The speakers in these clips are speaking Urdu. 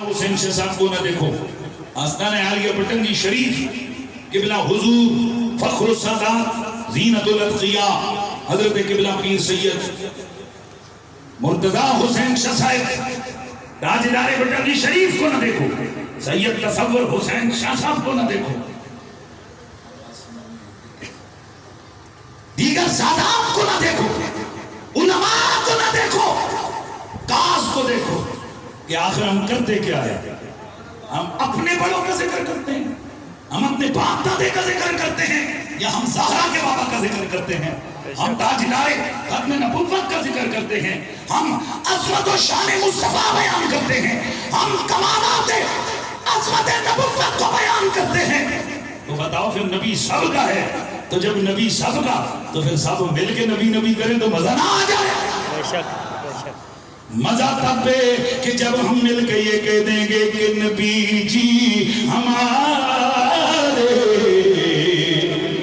حسین شاہ صاحب کو نہ دیکھو، آستانہ عالیہ پٹنگی شریف قبلہ حضور فخر السادات زینت الاتقیاء حضرت قبلہ پیر سید مرتضی حسین شاہ صاحب تاجدار پٹنگی شریف کو نہ دیکھو، سید تصور حسین شاہ صاحب کو نہ دیکھو، دیگر سادات کو نہ دیکھو، علماء کو نہ دیکھو، کاس کو دیکھو کہ آخر ہم کرتے کیا ہے؟ ہم اپنے بڑوں کا ذکر کرتے ہیں، ہم اپنے باپ دادے کا ذکر کرتے ہیں، یا ہم زہرا کے بابا کا ذکر کرتے ہیں، ہم تاجدار ختم نبوت کا ذکر کرتے ہیں، ہم عظمت و شان مصطفیٰ بیان کرتے ہیں، ہم کمالات عظمت نبوت کو بیان کرتے ہیں۔ تو بتاؤ پھر نبی سب کا ہے، تو جب نبی سب کا تو پھر سب مل کے نبی نبی کریں تو مزہ نہ آ جائے؟ بے شک مزہ تب ہے کہ جب ہم مل کے یہ کہہ دیں گے کہ نبی جی ہمارے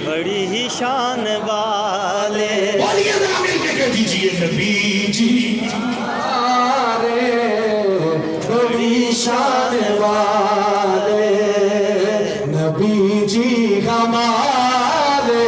بڑی ہی شان والے، بولیے ذرا مل کے کہہ دیجئے نبی جی ہمارے بڑی شان والے، نبی جی ہمارے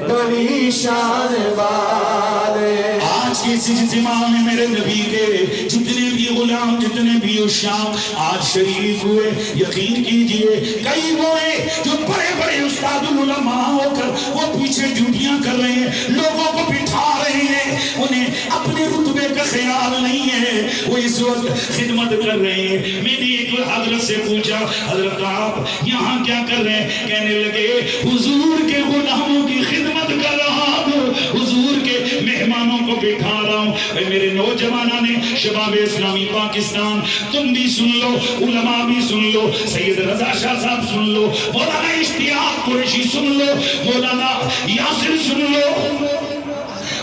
بڑی شان والے۔ آج کے اس اجتماع میں میرے نبی کے جتنے بھی غلام جتنے بھی عشاق آج شریک ہوئے، یقین کیجئے کئی وہ ہیں جو بڑے بڑے استاد العلماء ہو کر وہ پیچھے ڈیوٹیاں کر رہے ہیں، لوگوں کو بٹھا رہے ہیں، انہیں اپنے رتبے کا خیال نہیں ہے، وہ اس وقت خدمت کر رہے ہیں۔ میں نے ایک حضرت سے پوچھا حضرت آپ یہاں کیا کر رہے ہیں؟ کہنے لگے حضور کے غلاموں کی خدمت کر رہا ہوں، حضور کے مہمانوں کو بٹھا رہا ہوں۔ اے میرے نوجوانوں نے شباب اسلامی پاکستان تم بھی سن لو، علماء بھی سن لو، سید رضا شاہ صاحب سن لو، مولانا اشتیاق قریشی سن لو، مولانا یاسر سن لو،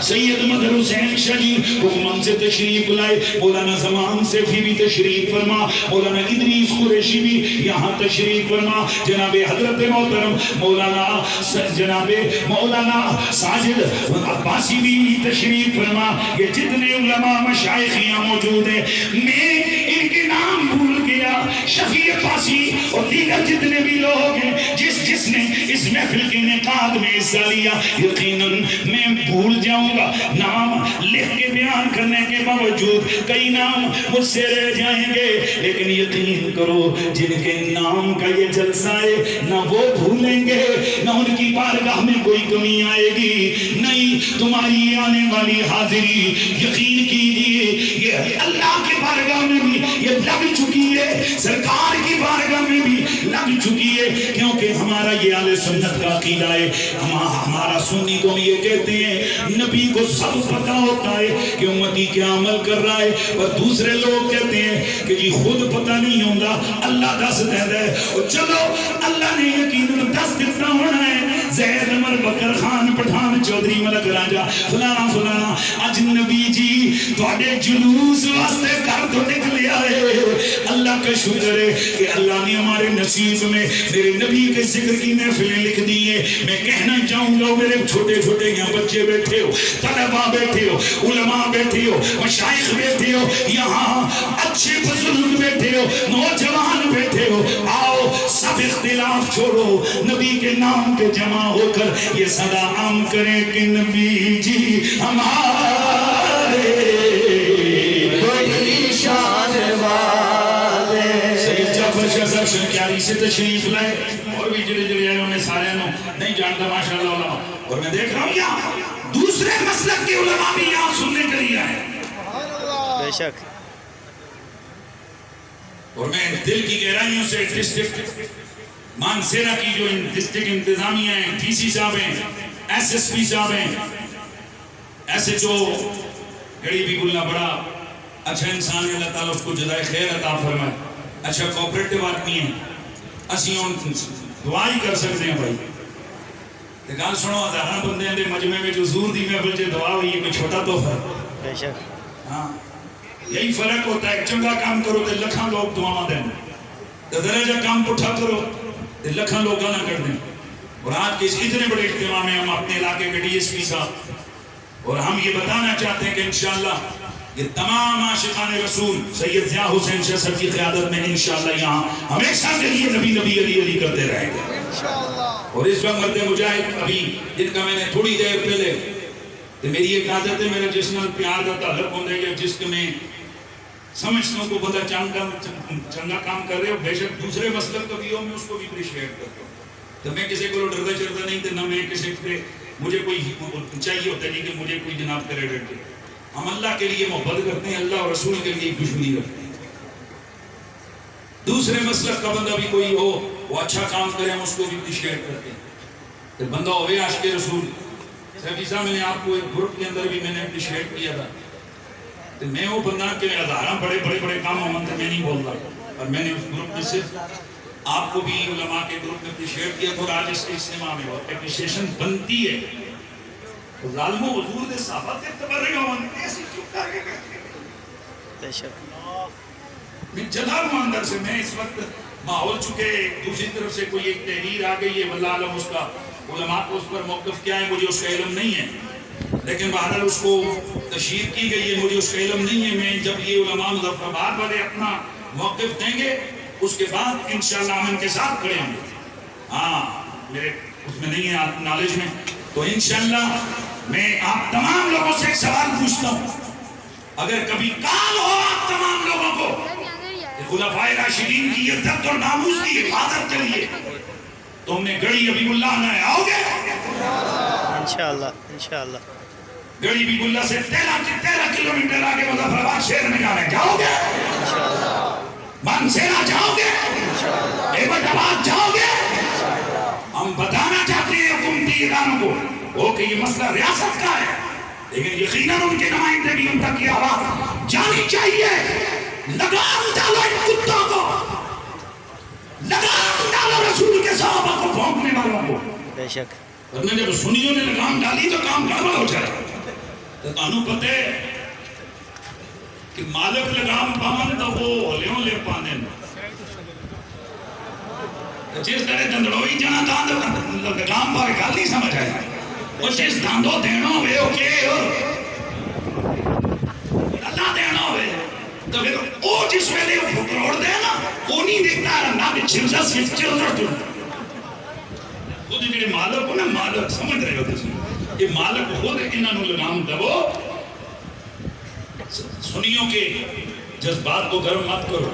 سید مدر حسین شاہ جی حکمان سے تشریف لائے، مولانا زمان سے بھی تشریف فرما، مولانا ادریس قریشی بھی یہاں تشریف فرما، جناب حضرت محترم جناب مولانا ساجد عباسی بھی تشریف فرما، یہ جتنے علماء مشائخ یہاں موجود ہیں، میں ان کے نام بھول گیا، شفیع عباسی اور دیگر جتنے بھی لوگ ہیں جس نے اس محفل کے انعقاد میں حصہ لیا، یقیناً میں بھول جاؤں گا، نام لکھ کے بیان کرنے کے باوجود کئی نام مجھ سے رہ جائیں گے، لیکن یقین کرو جن کے نام کا یہ جلسہ ہے نہ وہ بھولیں گے، نہ ان کی بارگاہ میں کوئی کمی آئے گی، نہیں تمہاری آنے والی حاضری یقین کیجئے یہ اللہ کے بارگاہ میں بھی یہ لگ چکی ہے، سرکار کی بارگاہ میں بھی لگ چکی ہے، کیونکہ ہمارا یہ اہل سنت کا عقیدہ ہے، ہمارا سنی کو یہ کہتے ہیں نبی کو سب پتہ ہوتا ہے کہ امتی کیا عمل کر رہا ہے، اور دوسرے لوگ کہتے ہیں کہ جی خود پتہ نہیں ہوگا اللہ دس دیتا ہے، اور چلو اللہ نے یقیناً دس دیتا ہونا ہے، زید عمر بکر خان پٹھان چودھری ملک راجہ فلانا فلانا، آج نبی جی تھوڑے جلوس واسطے کر تو نکلیا ہے، اللہ کا شکر ہے کہ اللہ نے ہمارے نصیب میں میرے نبی کے ذکر کی محفلیں لکھ دی ہیں۔ میں کہنا چاہوں گا میرے چھوٹے چھوٹے یہاں بچے بیٹھے ہو، طلباء بیٹھے ہو، علماء بیٹھے ہو، مشائخ بیٹھے ہو، یہاں اچھے بزرگ بیٹھے ہو، نوجوان بیٹھے ہو، آؤ سب اختلاف چھوڑو، نبی کے نام کے جمع ہو کر یہ صدا عام کریں کہ نبی جی ہمارے بڑی شان والے۔ سید جعفر شاہ صاحب شنکیاری سے تشریف لائے، اور بھی جڑے جڑے آئے انہیں سارے نہیں جانتا ماشاءاللہ علماء، اور میں دیکھ رہا ہوں یہاں دوسرے مسلک کے علماء بھی یہاں سننے کے لیے آئے، بے شک اور میں دل کی گہرائیوں سے ڈسٹرکٹ مانسیرا کی جو ڈسٹرکٹ انتظامیہ ہیں، ڈی سی صاحب ہیں، ایس ایس پی صاحب ہیں، ایس ایچ او گڑی بھی گلنا بڑا اچھا انسان ہے، اللہ تعالیٰ اس کو جزائے خیر عطا فرمائے، اچھا کوپریٹو آدمی ہے، اسی ان دعا ہی کر سکتے ہیں بھائی، گل سنو ہزاراں بندے دے مجمع میں جو حضور دی محفل چ دعا ہوئی ہے کوئی چھوٹا تحفہ ہے، بے شک ہاں یہی فرق ہوتا ہے، چنگا کام کرو تے لکھاں لوگ دعاواں دیں، تے ذرا جا کام پٹھا کرو تے لکھاں لوگ نہ کر دیں۔ اور آج کے اس اتنے بڑے اجتماع میں ہم اپنے علاقے کے ڈی ایس پی صاحب اور ہم یہ بتانا چاہتے ہیں کہ انشاءاللہ یہ تمام عاشقان رسول سید ضیاء حسین شاہ صاحب کی قیادت میں انشاءاللہ یہاں ہمیشہ کے لیے نبی نبی علی علی کرتے رہیں گے اور اس وقت مرد مجاہد ابھی جن کا میں نے تھوڑی دیر پہلے تو میری ایک عادت ہے میرے جسم پیار کا تعلق ہونے یا جس میں سمجھتا ہوں کو بندہ چنگا کام کر رہے ہو بے شک دوسرے مسلک کا بھی ہو میں اس کو بھی اپریشیٹ کرتا ہوں تو میں کسی کو ڈرتا چڑھتا نہیں تو نہ میں کسی پہ مجھے کوئی چاہیے ہوتا نہیں کہ مجھے کوئی جناب کریڈٹ دے ہم اللہ کے لیے محبت کرتے ہیں اللہ اور رسول کے لیے دشمنی رکھتے ہیں دوسرے مسلک کا بندہ بھی کوئی ہو وہ اچھا کام کرے ہم اس کو بھی اپریشیٹ کرتے ہیں کہ بندہ ہوئے عاشق رسول صاحب میں نے آپ کو ایک گروپ کے اندر بھی میں نے اپریشیٹ کیا تھا تو میں وہ بندہ کے ہزاراں بڑے کام ہوں میں نہیں بولتا اور میں نے اس گروپ میں صرف آپ کو بھی علماء کے گروپ میں اپریشیٹ کیا تو آج اس کے اجتماع میں اپریشیشن بنتی ہے ظالم و حضور دے صحابہ تے تبرک ہونے ایسی چپ کر کے کہتے ہیں بے شک میں جلا ہوں اندر سے میں اس وقت ماحول چکے دوسری طرف سے کوئی ایک تحریر آ گئی ہے واللہ علم اس کا علماء کو اس پر موقف کیا ہے مجھے اس کا علم نہیں ہے لیکن بہرحال اس کو تشہیر کی گئی ہے مجھے اس کا علم نہیں ہے میں جب یہ علماء مظفر آباد والے اپنا موقف دیں گے اس کے بعد انشاءاللہ ہم ان کے ساتھ کھڑے ہوں گے ہاں میرے اس میں نہیں ہے نالج میں تو انشاءاللہ میں آپ تمام لوگوں سے ایک سوال پوچھتا ہوں اگر کبھی کال ہو آپ تمام لوگوں کو خلفائے راشدین کی عزت اور ناموس کی حفاظت کے لیے تو ہم نے گڑی حبیب اللہ میں آؤ گے انشاءاللہ گڑی حبیب اللہ سے 13 کلومیٹر آگے مظفر آباد شہر میں جانا ہے جاؤ گے مانسیرا جاؤ گے ایبٹ آباد جاؤ گے ہم بتانا چاہتے ہیں حکومتی اداروں کو وہ کہ یہ مسئلہ ریاست کا ہے لیکن یقیناً ان کے نمائندے بھی ان تک یہ آواز جانی چاہیے لگام ڈالو ان کتوں کو لگام ڈالو رسول کے صحابہ کو بھونکنے والوں کو بے شک ورنہ جب سنیوں نے لگام ڈالی تو کام گڑبڑ ہو جائے تو تانوں پتہ ہے کہ مالک لگام پاون تو وہ ہولیوں لے پانے جس طرح دندڑوئی جانا داند لگام پاوے گل نہیں سمجھ آئی اور جس داندو دینا ہوئے اوکے اللہ دینا ہوئے تو پھر او جس ویلے روڑ دے نا وہ نہیں دیکھتا رہنا کہ چلزا صرف چلزا تو خود جڑے مالک ہو نا مالک سمجھ رہے ہو تسی یہ مالک خود انہوں لگام دبو سنیوں کے جذبات کو گرم مت کرو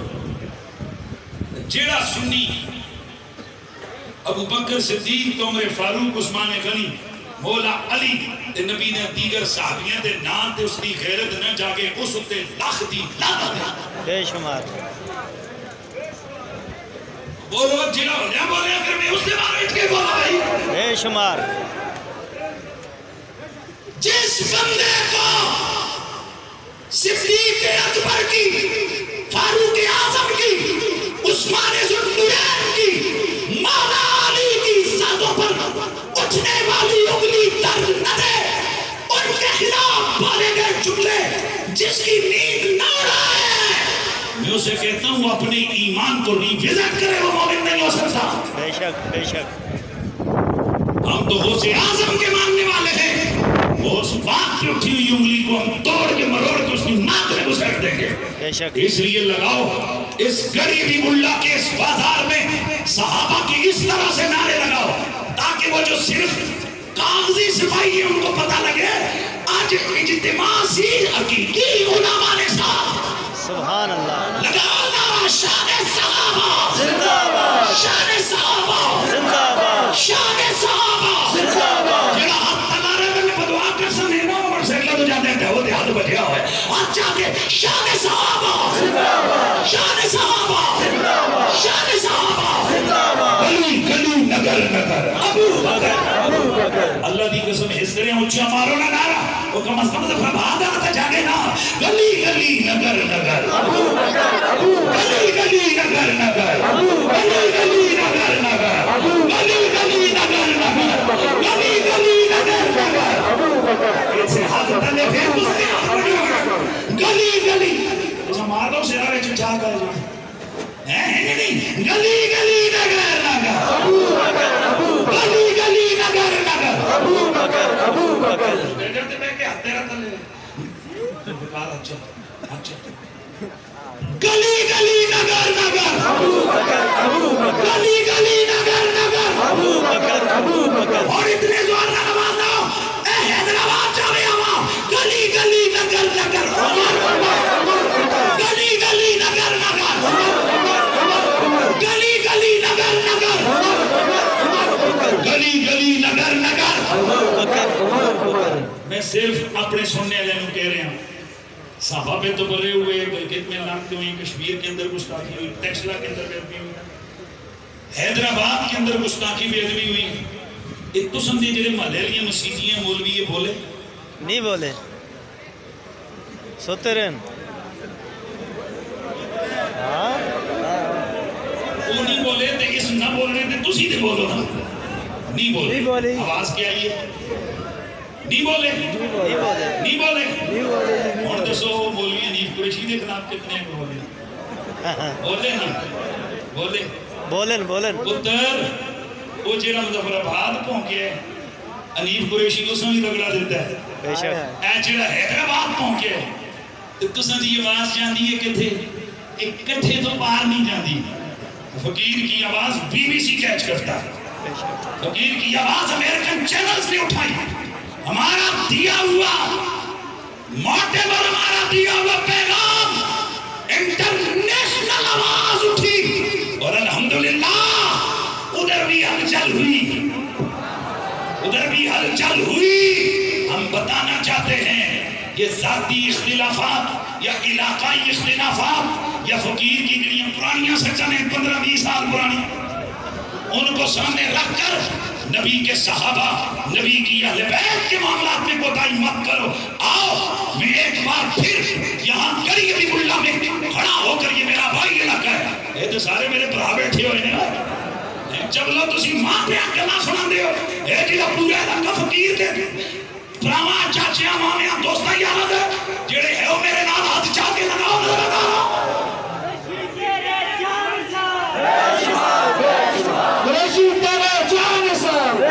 جیڑا سنی ابو بکر صدیق عمر فاروق عثمان غنی مولا علی تے نبی نے دیگر صحابیاں دے نام تے اس دی غیرت نہ جاگے اس اتے لاکھ دی لعنت بے شمار بولو جیڑا ہو جائے بولے اگر میں اس کے بارے کے بولا بھائی بے شمار جس بندے کو صدیق اکبر کی فاروق اعظم کی عثمان ذوالنورین کی مولا علی کی ساتوں پر اٹھنے والی انگلی درد نہ دے ان کے خلاف بولے گئے جملے جس کی نیند نہ اڑائے میں اسے کہتا ہوں اپنے ایمان کو ریوزٹ کرے وہ مومن نہیں ہو سکتا بے شک ہم تو غوث اعظم کے ماننے والے ہیں وہ اس بات پہ اٹھی ہوئی انگلی کو ہم توڑ کے مروڑ کے اس کی ناک میں گزر دیں گے بے شک اس لیے لگاؤ اس غریبی ملا کے اس بازار میں صحابہ کی اس طرح سے نعرے لگاؤ تاکہ وہ جو صرف کاغذی صفائی ہے ان کو پتہ لگے آج اجتماع سی حقیقی علماء نے ساتھ سبحان اللہ لگاؤ نا شان صحابہ زندہ باد شان صحابہ زندہ باد شان صحابہ زندہ باد جڑا ہاتھ تلارے میں بدعا کر سنے نا عمر سے اللہ تو جاتے ہیں وہ دیہات بجیا ہوئے اور چاہتے شان صحابہ زندہ باد شان صحابہ زندہ باد شان صحابہ زندہ باد گلی گلی نگر نگر ابو بکر اللہ دی قسم اس طرح اونچا مارو نا نعرہ وہ کم از کم فرمان آتا جاگے نا گلی گلی نگر نگر ابو بکر گلی گلی نگر نگر گلی گلی نگر نگر گلی گلی نگر نگر گلی گلی نگر نگر ایسے ہاتھ تلے پھر مسئلہ گلی گلی جماعتوں سے آرے چچا گئے جو نہیں گلی گلی نگر نگر گلی گلی نگر نگر ابو بکر بیٹھتے میں کہ ہاتھ تیرا تلے سرکار اچھا اچھا گلی گلی نگر نگر گلی گلی نگر نگر اور اتنے زور نہ نماز دو اے حیدرآباد جاوے ہوا گلی گلی نگر نگر گلی گلی نگر نگر گلی گلی نگر نگر گلی گلی نگر نگر میں صرف اپنے سننے والوں کہہ رہا ہوں صحابہ پہ تو بھرے ہوئے گلگت میں ناکتے ہوئی کشمیر کے اندر گستاخی ہوئی ٹیکسلا کے اندر بے ادبی ہوئی حیدرآباد کے اندر گستاخی بے ادبی ہوئی ایک تو سمجھے جڑے محلے لیے مسیحیاں مولوی یہ بولے نہیں بولے سوتے رہن وہ نہیں بولے تو اس نہ بولنے تھے تسی دے بولو نا نہیں بولے آواز کیا آئی ہے نہیں بولے نہیں بولے اور دسو مولوی حنیف قریشی کے خلاف کتنے بولے بولے نا بولے بولن پتر وہ جیڑا مظفر آباد پہنچے حنیف قریشی کو سمجھ رگڑا دیتا ہے اے جیڑا حیدرآباد پہنچے تو تساں دی آواز جاندی ہے کتھے اکٹھے تو باہر نہیں جاندی فقیر کی آواز BBC کیچ کرتا ہے فقیر کی آواز امریکن چینلز نے اٹھائی ہمارا دیا ہوا موٹیبر ہمارا دیا ہوا پیغام انٹرنیشنل آواز اٹھی اور الحمدللہ ادھر بھی ہلچل ہوئی ہم بتانا چاہتے ہیں یہ ذاتی اختلافات یا علاقائی اختلافات یا فقیر کی جڑیاں پرانیاں سچنے 15-20 سال پرانی ان کو سامنے رکھ کر نبی کے صحابہ نبی کی اہل بیت کے معاملات میں کوتاہی مت کرو آؤ میں ایک بار پھر یہاں کری ابھی ملا میں کھڑا ہو کر یہ میرا بھائی علاقہ ہے یہ تو سارے میرے برا بیٹھے ہوئے ہیں جب لو تسی ماں پہ آکنا سنا دے ہو اے جیڑا پورا علاقہ فقیر دے پراما چاچیاں مامیاں دوستہ یاد ہے جڑے ہے وہ میرے نال ہاتھ چاہ کے لگاؤ قریشی تیرے جان سر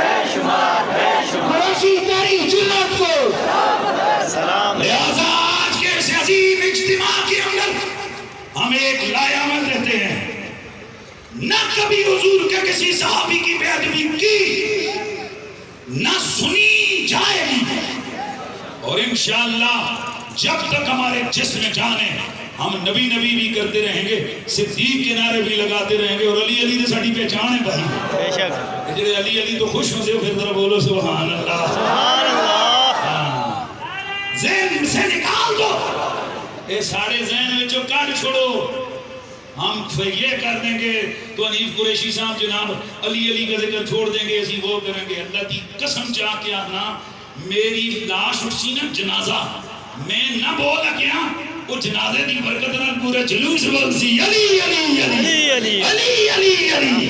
قریشی تیری جلت کو سلام لہذا آج کے اس عظیم اجتماع کے اندر ہم ایک لائحہ رہتے ہیں نہ کبھی حضور کے کسی صحابی کی بے ادبی کی نہ سنی جائے گی اور انشاءاللہ جب تک ہمارے جسم جان ہے ہم نبی بھی کرتے رہیں گے صدیق کے نعرے بھی لگاتے رہیں گے اور علی تو ساڑی پہچان ہے بھائی بے شک جڑے علی تو خوش ہوں سے پھر ذرا بولو سبحان اللہ ذہن سے نکال دو اے سارے ذہن میں جو کاٹ چھوڑو ہم یہ کر دیں گے تو حنیف قریشی صاحب جناب علی کا ذکر چھوڑ دیں گے اسی وہ کریں گے اللہ کی قسم چاہ کے آنا میری لاش اٹھسی نا جنازہ میں نہ بولا کیا وہ جنازے دی برکت نہ پورا جلوس بول سی علی علی علی علی علی علی علی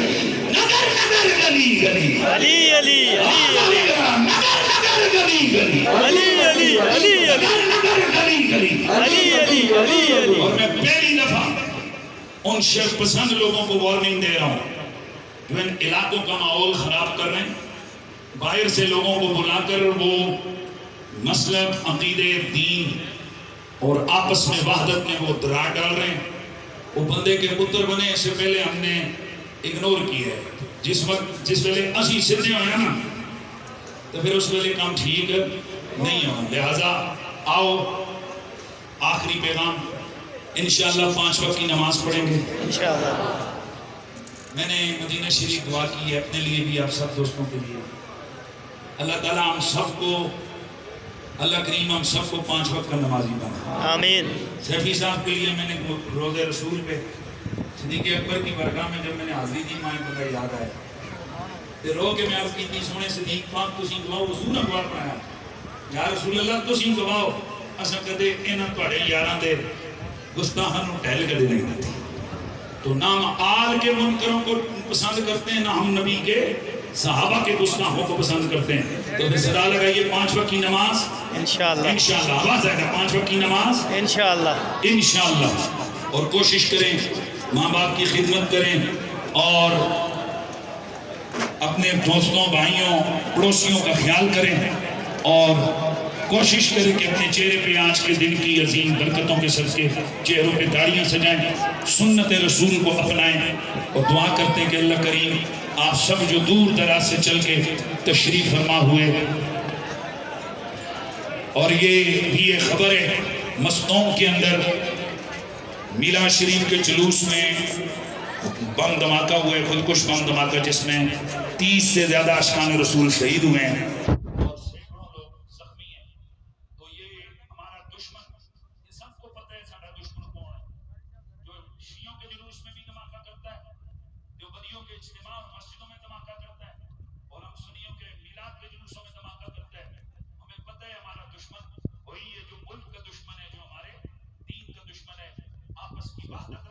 نگر نگر گلی گلی علی علی علی نگر نگر گلی گلی علی علی علی نگر نگر گلی گلی علی علی علی علی اور میں پہلی دفعہ ان شرک پسند لوگوں کو وارننگ دے رہا ہوں جو ان علاقوں کا ماحول خراب کر رہے ہیں باہر سے لوگوں کو بلا کر وہ مسلک عقیدے دین اور آپس میں وحدت میں وہ دراڑ ڈال رہے ہیں وہ بندے کے پتر بنے اس سے پہلے ہم نے اگنور کیا ہے جس ویلے اسی سدھے ہوئے ہیں نا تو پھر اس ویلے کام ٹھیک نہیں ہو لہذا آؤ آخری پیغام انشاءاللہ 5 وقت کی نماز پڑھیں گے انشاءاللہ میں نے مدینہ شریف دعا کی ہے اپنے لیے بھی آپ سب دوستوں کے لیے اللہ تعالیٰ ہم سب کو اللہ کریم ہم سب کو 5 وقت کا نمازی بنا آمین سیفی صاحب کے لیے میں نے روزہ رسول پہ صدیق اکبر کی برگاہ میں جب میں نے حاضری دی مائیں پتہ یاد آیا تو رو کے میں عرض کی تھی سونے صدیق پاک تسی گواؤ حضور اکبر پڑھایا یا رسول اللہ تسی گواؤ اساں کدے انہاں تواڈے یاراں دے گستاخاں نوں ٹہل کدے نہیں دیتی تو نہ ہم آل کے منکروں کو پسند کرتے ہیں نہ ہم نبی کے صحابہ کے گستاخوں کو پسند کرتے ہیں تو پھر صدا لگائیے 5 وقت کی نماز انشاءاللہ انشاءاللہ آواز آئے گا 5 وقت کی نماز انشاءاللہ انشاءاللہ اور کوشش کریں ماں باپ کی خدمت کریں اور اپنے دوستوں بھائیوں پڑوسیوں کا خیال کریں اور کوشش کریں کہ اپنے چہرے پہ آج کے دن کی عظیم برکتوں کے صدقے چہروں پہ داڑیاں سجائیں، سنت رسول کو اپنائیں اور دعا کرتے ہیں کہ اللہ کریم آپ سب جو دور دراز سے چل کے تشریف فرما ہوئے، اور یہ بھی ایک خبر ہے مستونگ کے اندر میلاد شریف کے جلوس میں بم دھماکہ ہوئے، خودکش بم دھماکہ، جس میں 30 سے زیادہ عاشقان رسول شہید ہوئے ہیں اور سینکڑوں لوگ زخمی ہیں۔ تو یہ ہمارا دشمن، یہ سب کو پتہ ہے ہمارا دشمن کون ہے، جو شیعوں کے جلوس میں بھی دھماکہ کرتا ہے، جو بدیوں کے اجتماع اور مسجدوں میں دھماکہ کرتا ہے، اور ہم سنیوں کے میلاد کے جلوسوں میں دھماکہ کرتا ہے۔ ہمیں پتہ ہے ہمارا دشمن وہی ہے جو ملک کا دشمن ہے، جو ہمارے دین کا دشمن ہے۔ آپس کی وحدت